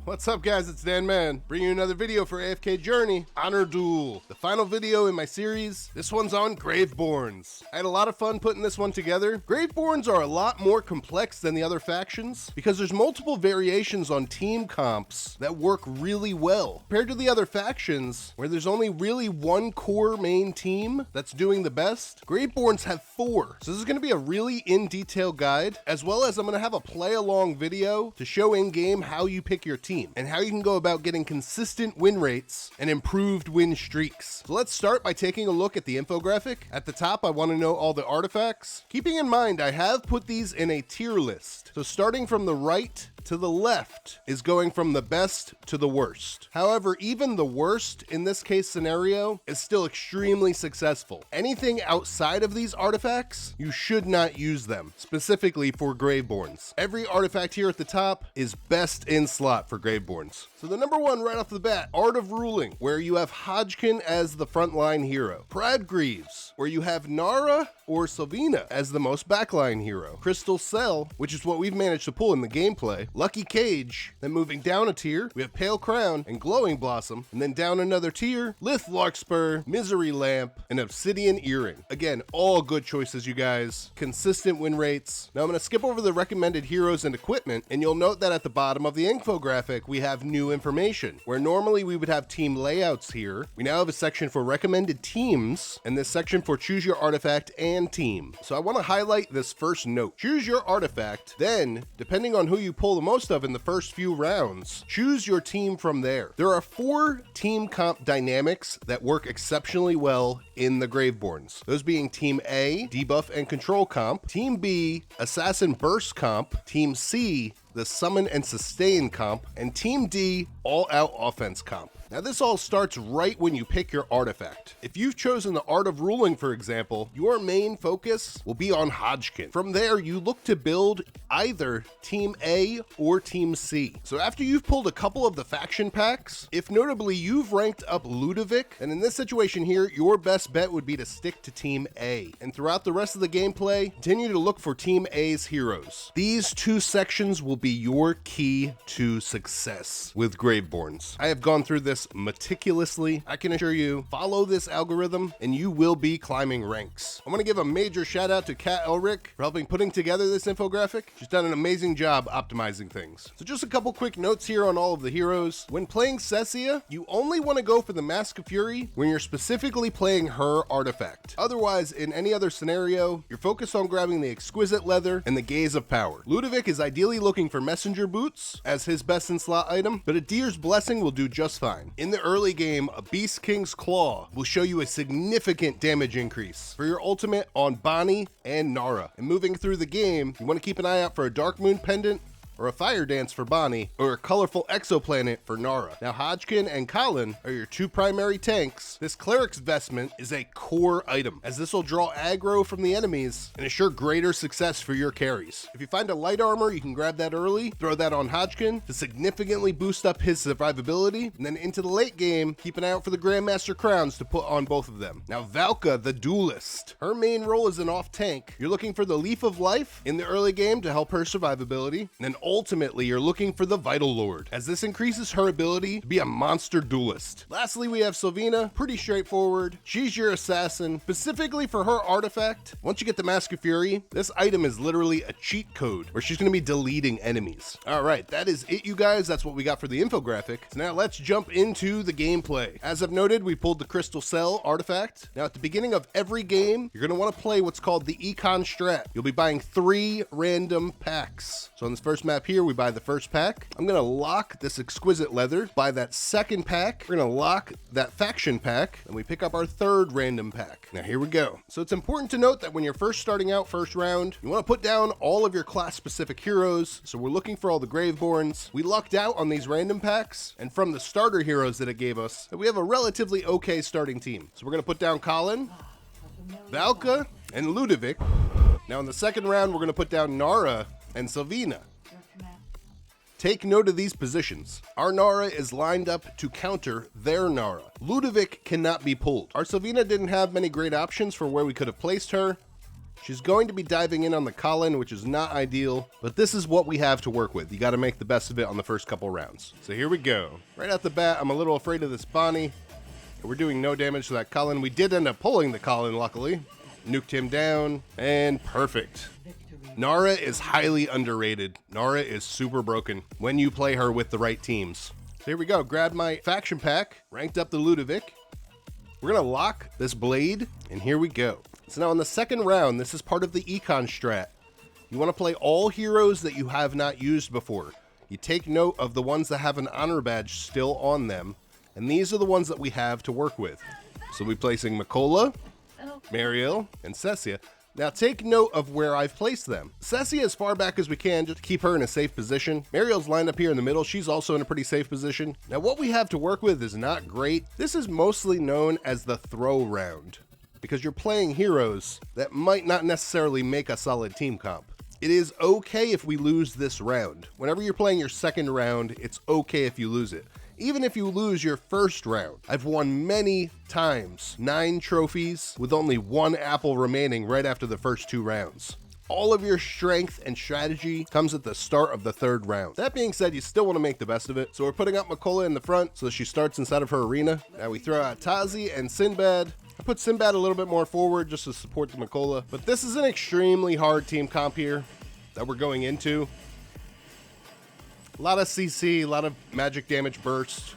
What's up guys, it's Dan Man, bringing you another video for AFK Journey, Honor Duel, the final video in my series. This one's on Graveborns. I had a lot of fun putting this one together. Graveborns are a lot more complex than the other factions because there's multiple variations on team comps that work really well. Compared to the other factions, where there's only really one core main team that's doing the best, Graveborns have 4. So this is going to be a really in-detail guide, as well as I'm going to have a play-along video to show in-game how you pick your team and how you can go about getting consistent win rates and improved win streaks. So let's start by taking a look at the infographic. At the top, I want to know all the artifacts. Keeping in mind, I have put these in a tier list. So starting from the right to the left is going from the best to the worst. However, even the worst in this case scenario is still extremely successful. Anything outside of these artifacts, you should not use them, specifically for Graveborns. Every artifact here at the top is best in slot for Graveborns. So the number one right off the bat, Art of Ruling, where you have Hodgkin as the frontline hero. Pride Greaves, where you have Nara or Sylvina as the most backline hero. Crystal Cell, which is what we've managed to pull in the gameplay. Lucky Cage. Then moving down a tier, we have Pale Crown and Glowing Blossom. And then down another tier, Lith Larkspur, Misery Lamp, and Obsidian Earring. Again, all good choices, you guys. Consistent win rates. Now I'm going to skip over the recommended heroes and equipment, and you'll note that at the bottom of the infographic, we have new information. Where normally we would have team layouts here, we now have a section for recommended teams, and this section for choose your artifact and team. So I want to highlight this first note. Choose your artifact, then, depending on who you pull the most of in the first few rounds, choose your team from there. There are 4 team comp dynamics that work exceptionally well in the Graveborns. Those being Team A, debuff and control comp, Team B, assassin burst comp, Team C, the summon and sustain comp, and Team D, all-out offense comp. Now this all starts right when you pick your artifact. If you've chosen the Art of Ruling, for example, your main focus will be on Hodgkin. From there, you look to build either Team A or Team C. So after you've pulled a couple of the faction packs, if notably you've ranked up Ludovic, then in this situation here, your best bet would be to stick to Team A. And throughout the rest of the gameplay, continue to look for Team A's heroes. These 2 sections will be your key to success with Graveborns. I have gone through this meticulously. I can assure you, follow this algorithm and you will be climbing ranks. I want to give a major shout out to Kat Elric for helping putting together this infographic. She's done an amazing job optimizing things. So just a couple quick notes here on all of the heroes. When playing Cessia, you only want to go for the Mask of Fury when you're specifically playing her artifact. Otherwise, in any other scenario, you're focused on grabbing the Exquisite Leather and the Gaze of Power. Ludovic is ideally looking for Messenger Boots as his best in slot item, but a Deer's Blessing will do just fine. In the early game, a Beast King's Claw will show you a significant damage increase for your ultimate on Bonnie and Nara. And moving through the game, you want to keep an eye out for a Dark Moon Pendant, or a Fire Dance for Bonnie, or a colorful exoplanet for Nara. Now Hodgkin and Colin are your 2 primary tanks. This Cleric's Vestment is a core item, as this will draw aggro from the enemies and assure greater success for your carries. If you find a light armor, you can grab that early, throw that on Hodgkin to significantly boost up his survivability, and then into the late game, keep an eye out for the Grandmaster Crowns to put on both of them. Now Valka, the Duelist, her main role is an off tank. You're looking for the Leaf of Life in the early game to help her survivability, and then ultimately, you're looking for the Vital Lord, as this increases her ability to be a monster duelist. Lastly, we have Sylvina, pretty straightforward. She's your assassin, specifically for her artifact. Once you get the Mask of Fury, this item is literally a cheat code where she's going to be deleting enemies. All right, that is it, you guys. That's what we got for the infographic. So now let's jump into the gameplay. As I've noted, we pulled the Crystal Cell artifact. Now at the beginning of every game, you're going to want to play what's called the econ strat. You'll be buying 3 random packs. So on this first map here, we buy the first pack. I'm gonna lock this Exquisite Leather, buy that second pack. We're gonna lock that faction pack, and we pick up our 3rd random pack. Now here we go. So it's important to note that when you're first starting out first round, you wanna put down all of your class specific heroes. So we're looking for all the Graveborns. We lucked out on these random packs, and from the starter heroes that it gave us, we have a relatively okay starting team. So we're gonna put down Colin, Valka, and Ludovic. Now in the second round, we're gonna put down Nara and Sylvina. Take note of these positions. Our Nara is lined up to counter their Nara. Ludovic cannot be pulled. Our Sylvina didn't have many great options for where we could have placed her. She's going to be diving in on the Colin, which is not ideal, but this is what we have to work with. You got to make the best of it on the first couple rounds. So here we go. Right out the bat, I'm a little afraid of this Bonnie. We're doing no damage to that Colin. We did end up pulling the Colin, luckily. Nuked him down, and perfect. Nara is highly underrated. Nara is super broken when you play her with the right teams. So here we go. Grabbed my faction pack, ranked up the Ludovic. We're going to lock this blade, and here we go. So now in the second round, this is part of the econ strat. You want to play all heroes that you have not used before. You take note of the ones that have an honor badge still on them, and these are the ones that we have to work with. So we'll be placing Makola, Mariel, and Cecia. Now take note of where I've placed them. Cecia as far back as we can, just to keep her in a safe position. Mariel's lined up here in the middle. She's also in a pretty safe position. Now what we have to work with is not great. This is mostly known as the throw round, because you're playing heroes that might not necessarily make a solid team comp. It is okay if we lose this round. Whenever you're playing your second round, it's okay if you lose it. Even if you lose your first round. I've won many times, 9 trophies with only 1 apple remaining right after the first 2 rounds. All of your strength and strategy comes at the start of the third round. That being said, you still want to make the best of it. So we're putting up Makola in the front so she starts inside of her arena. Now we throw out Tazi and Sinbad. I put Sinbad a little bit more forward just to support the Makola. But this is an extremely hard team comp here that we're going into. A lot of CC, a lot of magic damage burst.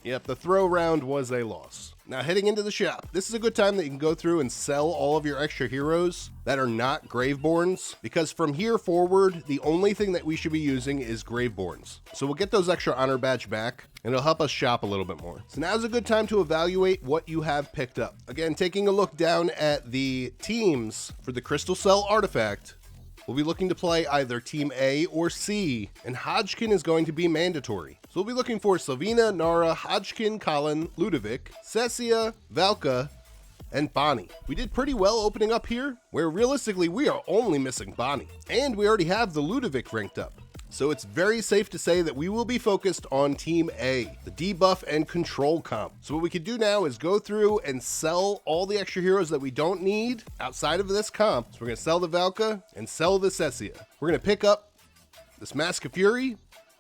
Yep, the throw round was a loss. Now heading into the shop, this is a good time that you can go through and sell all of your extra heroes that are not Graveborns, because from here forward, the only thing that we should be using is Graveborns. So we'll get those extra honor badge back, and it'll help us shop a little bit more. So now's a good time to evaluate what you have picked up. Again, taking a look down at the teams for the Crystal Cell artifact, we'll be looking to play either Team A or C, and Hodgkin is going to be mandatory. So we'll be looking for Sylvina, Nara, Hodgkin, Colin, Ludovic, Cecia, Valka, and Bonnie. We did pretty well opening up here, where realistically we are only missing Bonnie. And we already have the Ludovic ranked up. So it's very safe to say that we will be focused on Team A, the debuff and control comp. So what we can do now is go through and sell all the extra heroes that we don't need outside of this comp. So we're going to sell the Valka and sell the Cecia. We're going to pick up this Mask of Fury.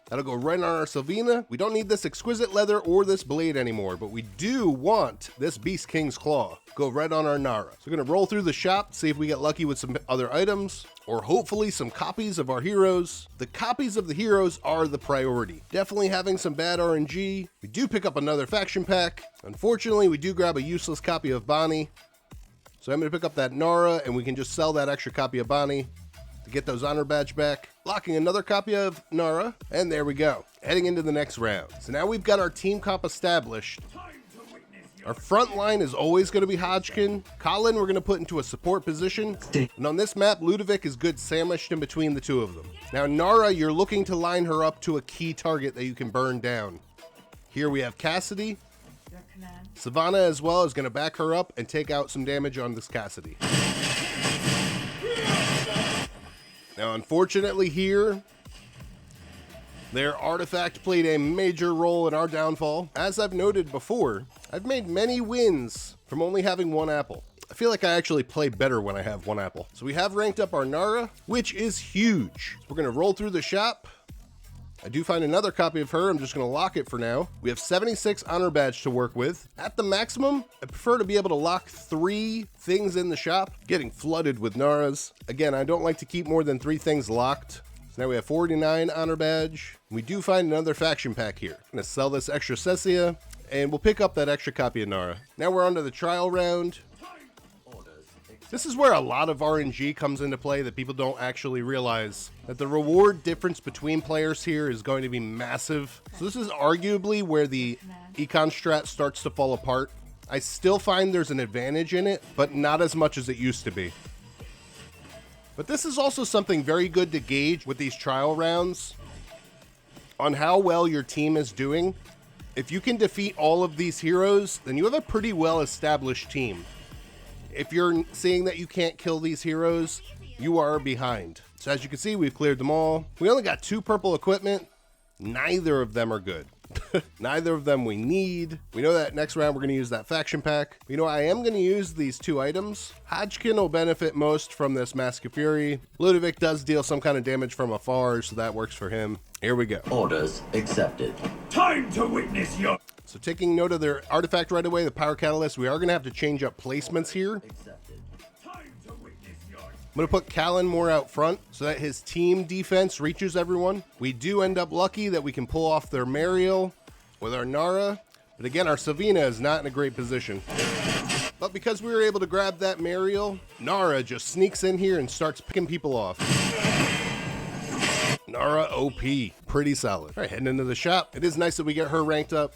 That'll go right on our Sylvina. We don't need this exquisite leather or this blade anymore, but we do want this Beast King's Claw. Go right on our Nara. So we're gonna roll through the shop, see if we get lucky with some other items, or hopefully some copies of our heroes. The copies of the heroes are the priority. Definitely having some bad RNG. We do pick up another faction pack. Unfortunately, we do grab a useless copy of Bonnie. So I'm gonna pick up that Nara, and we can just sell that extra copy of Bonnie to get those honor badge back. Locking another copy of Nara, and there we go. Heading into the next round. So now we've got our team comp established. Our front line is always going to be Hodgkin. Colin we're going to put into a support position. And on this map, Ludovic is good sandwiched in between the two of them. Now Nara, you're looking to line her up to a key target that you can burn down. Here we have Cassidy. Savannah as well is going to back her up and take out some damage on this Cassidy. Now, unfortunately here, their artifact played a major role in our downfall. As I've noted before, I've made many wins from only having 1 apple. I feel like I actually play better when I have 1 apple. So we have ranked up our Nara, which is huge. We're gonna roll through the shop. I do find another copy of her. I'm just gonna lock it for now. We have 76 honor badge to work with. At the maximum, I prefer to be able to lock 3 things in the shop. Getting flooded with Naras. Again, I don't like to keep more than 3 things locked. So now we have 49 honor badge. We do find another faction pack here. I'm gonna sell this extra Cecia, and we'll pick up that extra copy of Nara. Now we're on to the trial round. This is where a lot of RNG comes into play that people don't actually realize. That the reward difference between players here is going to be massive. So this is arguably where the econ strat starts to fall apart. I still find there's an advantage in it, but not as much as it used to be. But this is also something very good to gauge with these trial rounds on how well your team is doing. If you can defeat all of these heroes, then you have a pretty well-established team. If you're seeing that you can't kill these heroes, you are behind. So as you can see, we've cleared them all. We only got 2 purple equipment. Neither of them are good. Neither of them we need. We know that next round we're going to use that faction pack. You know, I am going to use these 2 items. Hodgkin will benefit most from this Mask of Fury. Ludovic does deal some kind of damage from afar, so that works for him. Here we go. Orders accepted. Time to witness your... So taking note of their artifact right away, the Power Catalyst, we are going to have to change up placements here. Accepted. Time to witness your... I'm going to put Callan more out front so that his team defense reaches everyone. We do end up lucky that we can pull off their Mariel with our Nara. But again, our Savina is not in a great position. But because we were able to grab that Mariel, Nara just sneaks in here and starts picking people off. Nara OP. Pretty solid. All right, heading into the shop. It is nice that we get her ranked up.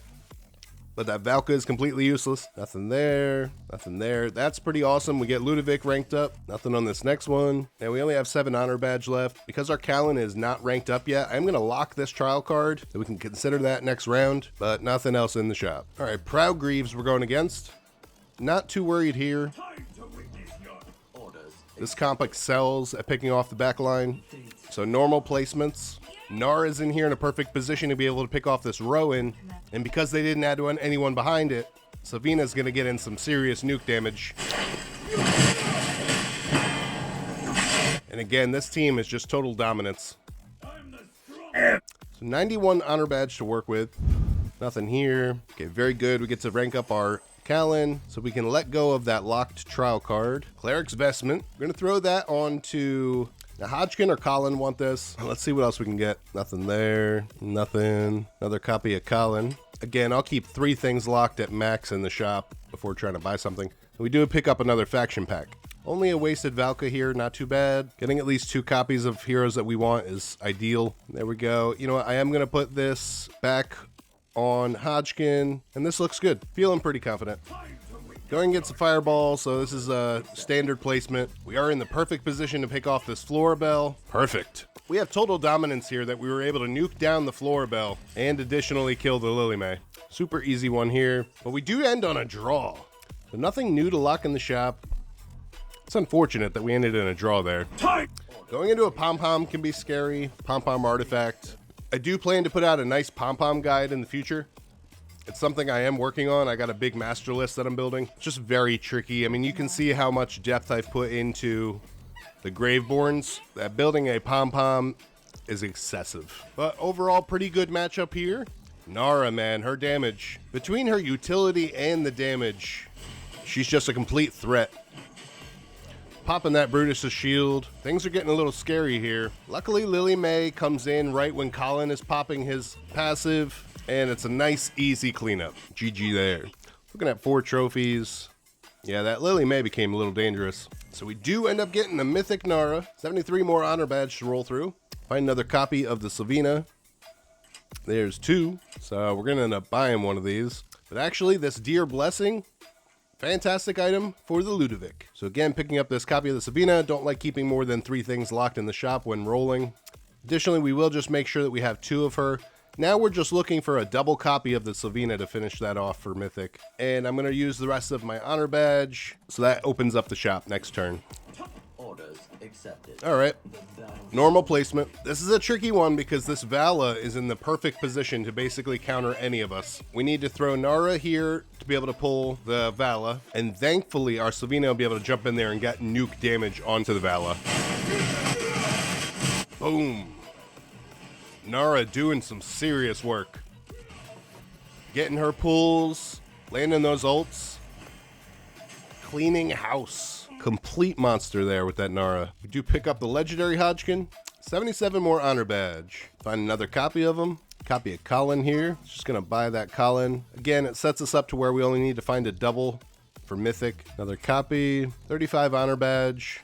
But that Valka is completely useless. Nothing there. Nothing there. That's pretty awesome. We get Ludovic ranked up. Nothing on this next one. And we only have 7 honor badge left. Because our Callan is not ranked up yet, I'm going to lock this trial card so we can consider that next round. But nothing else in the shop. All right, Proud Greaves we're going against. Not too worried here. Time to witness your... Orders. This comp excels at picking off the back line. So normal placements. Nara's in here in a perfect position to be able to pick off this Rowan. And because they didn't add anyone behind it, Savina's going to get in some serious nuke damage. And again, this team is just total dominance. I'm the strong... So 91 honor badge to work with. Nothing here. Okay, very good. We get to rank up our Callan, so we can let go of that locked trial card. Cleric's Vestment. We're going to throw that on to... Now, Hodgkin or Colin want this. Let's see what else we can get. Nothing there. Nothing. Another copy of Colin. Again, I'll keep 3 things locked at max in the shop before trying to buy something. We do pick up another faction pack. Only a wasted Valka here, not too bad. Getting at least 2 copies of heroes that we want is ideal. There we go. You know what? I am going to put this back on Hodgkin, and this looks good. Feeling pretty confident. Going against the Fireball, so this is a standard placement. We are in the perfect position to pick off this Florabelle. Perfect. We have total dominance here that we were able to nuke down the Florabelle and additionally kill the Lily May. Super easy one here, but we do end on a draw. So nothing new to lock in the shop. It's unfortunate that we ended in a draw there. Time! Going into a pom-pom can be scary. Pom-pom artifact. I do plan to put out a nice pom-pom guide in the future. It's something I am working on. I got a big master list that I'm building. It's just very tricky. I mean, you can see how much depth I've put into the Graveborns. That building a pom-pom is excessive. But overall, pretty good matchup here. Nara, man, her damage. Between her utility and the damage, she's just a complete threat. Popping that Brutus' shield. Things are getting a little scary here. Luckily, Lily May comes in right when Colin is popping his passive. And it's a nice, easy cleanup. GG there. Looking at 4 trophies. Yeah, that Lily May became a little dangerous. So we do end up getting a Mythic Nara. 73 more honor badge to roll through. Find another copy of the Savina. There's 2. So we're going to end up buying one of these. But actually, this Dear Blessing, fantastic item for the Ludovic. So again, picking up this copy of the Savina. Don't like keeping more than 3 things locked in the shop when rolling. Additionally, we will just make sure that we have 2 of her. Now we're just looking for a double copy of the Savina to finish that off for Mythic. And I'm going to use the rest of my honor badge. So that opens up the shop next turn. Orders accepted. All right. Normal placement. This is a tricky one because this Vala is in the perfect position to basically counter any of us. We need to throw Nara here to be able to pull the Vala. And thankfully, our Savina will be able to jump in there and get nuke damage onto the Vala. Boom. Nara doing some serious work. Getting her pulls, landing those ults, cleaning house. Complete monster there with that Nara. We do pick up the legendary Hodgkin. 77 more honor badge. Find another copy of him. Copy of Colin here. Just gonna buy that Colin. Again, it sets us up to where we only need to find a double for Mythic. Another copy. 35 honor badge.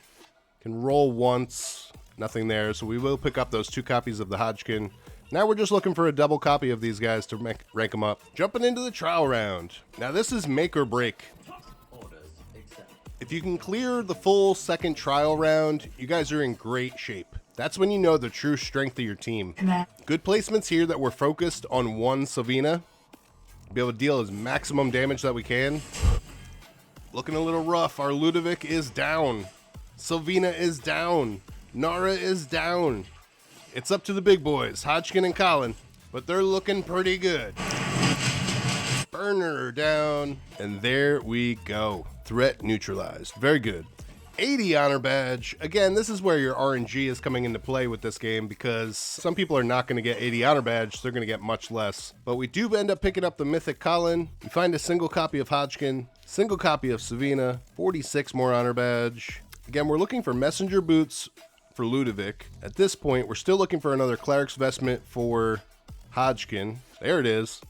Can roll once. Nothing there, so we will pick up those 2 copies of the Hodgkin. Now we're just looking for a double copy of these guys to rank them up. Jumping into the trial round. Now this is make or break. Orders accepted. If you can clear the full second trial round, you guys are in great shape. That's when you know the true strength of your team. Good placements here that we're focused on one Savina. Be able to deal as maximum damage that we can. Looking a little rough. Our Ludovic is down. Savina is down. Nara is down. It's up to the big boys, Hodgkin and Colin. but they're looking pretty good. Burner down, and there we go. Threat neutralized. Very good. 80 honor badge. Again, this is where your RNG is coming into play with this game, because some people are not going to get 80 honor badge, they're going to get much less. But we do end up picking up the mythic Colin. We find a single copy of Hodgkin, single copy of Savina, 46 more honor badge. Again, we're looking for messenger boots for Ludovic. At this point, we're still looking for another cleric's vestment for Hodgkin. There it is.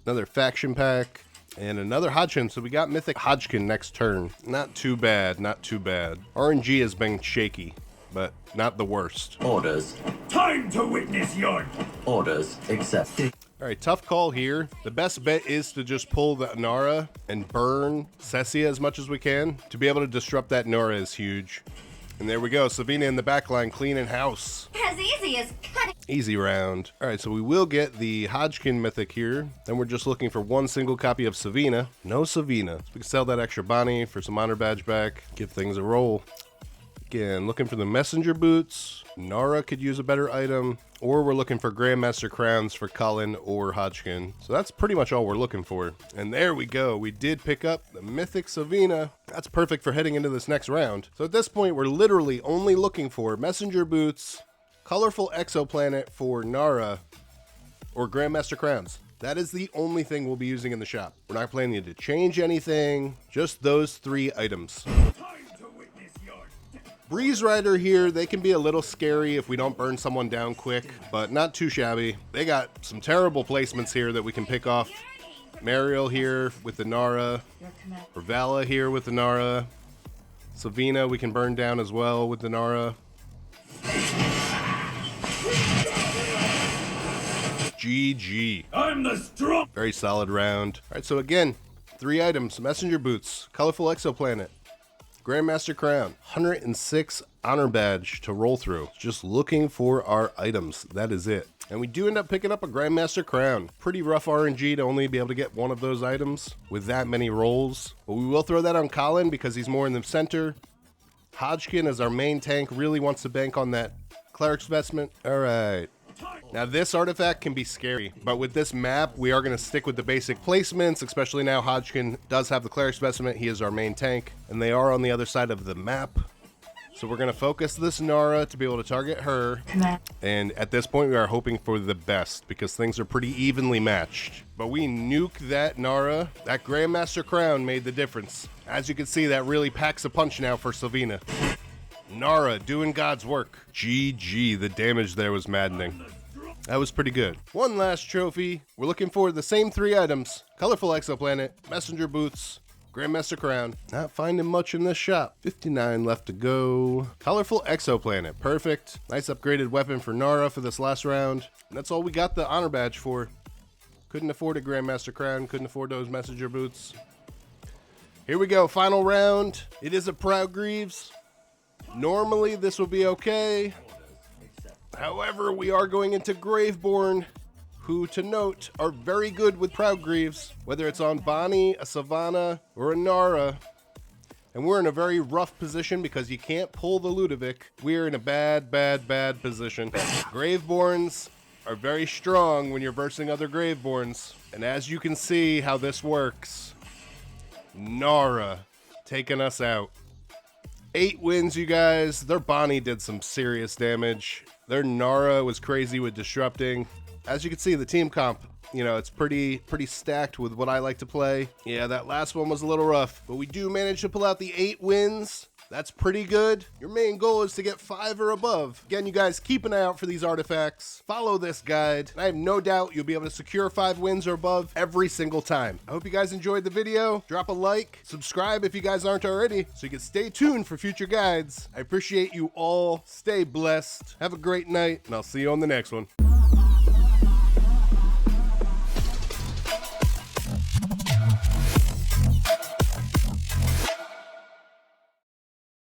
Another faction pack. And another Hodgkin, so we got Mythic Hodgkin next turn. Not too bad, not too bad. RNG has been shaky, but not the worst. Orders. Time to witness your Orders accepted. All right, tough call here. The best bet is to just pull the Nara and burn Cessia as much as we can. To be able to disrupt that Nara is huge. And there we go, Savina in the back line, cleaning house. As easy as cutting. Easy round. All right, so we will get the Hodgkin mythic here. Then we're just looking for one single copy of Savina. No Savina. So we can sell that extra Bonnie for some honor badge back. Give things a roll. Again, looking for the messenger boots. Nara could use a better item. Or we're looking for Grandmaster crowns for Colin or Hodgkin. So that's pretty much all we're looking for. And there we go. We did pick up the mythic Savina. That's perfect for heading into this next round. So at this point, we're literally only looking for messenger boots, colorful exoplanet for Nara, or Grandmaster crowns. That is the only thing we'll be using in the shop. We're not planning to change anything, just those 3 items. time to witness your Breeze Rider here, they can be a little scary if we don't burn someone down quick, but not too shabby. They got some terrible placements here that we can pick off. Mariel here with the Nara, or Vala here with the Nara. Savina we can burn down as well with the Nara. GG. I'm the strong. Very solid round. All right, so again, 3 items. Messenger boots, colorful exoplanet, Grandmaster crown, 106 honor badge to roll through. Just looking for our items. That is it. And we do end up picking up a Grandmaster crown. Pretty rough RNG to only be able to get one of those items with that many rolls. But we will throw that on Colin because he's more in the center. Hodgkin, as our main tank, really wants to bank on that cleric's vestment. All right. Now this artifact can be scary, but with this map, we are going to stick with the basic placements, especially now Hodgkin does have the cleric's vestment. He is our main tank, and they are on the other side of the map. So we're going to focus this Nara to be able to target her. And at this point, we are hoping for the best because things are pretty evenly matched. But we nuke that Nara. That Grandmaster crown made the difference. As you can see, that really packs a punch now for Savina. Nara doing God's work. GG, the damage there was maddening. That was pretty good. One last trophy. We're looking for the same 3 items. Colorful exoplanet, messenger boots, Grandmaster crown. Not finding much in this shop. 59 left to go. Colorful exoplanet, perfect. Nice upgraded weapon for Nara for this last round. And that's all we got the honor badge for. Couldn't afford a Grandmaster crown, couldn't afford those messenger boots. Here we go, final round. It is a Proud Greaves. Normally this will be okay. However, we are going into Graveborn, who, to note, are very good with Proud Greaves, whether it's on Bonnie, a Savannah, or a Nara. And we're in a very rough position because you can't pull the Ludovic. We're in a bad position. Graveborns are very strong when you're versing other Graveborns. And as you can see how this works, Nara taking us out. 8 wins, you guys. Their Bonnie did some serious damage. Their Nara was crazy with disrupting. As you can see, the team comp, you know, it's pretty stacked with what I like to play. Yeah, that last one was a little rough, but we do manage to pull out the 8 wins. That's pretty good. Your main goal is to get 5 or above. Again, you guys, keep an eye out for these artifacts. Follow this guide. I have no doubt you'll be able to secure 5 wins or above every single time. I hope you guys enjoyed the video. Drop a like, subscribe if you guys aren't already, so you can stay tuned for future guides. I appreciate you all. Stay blessed. Have a great night, and I'll see you on the next one.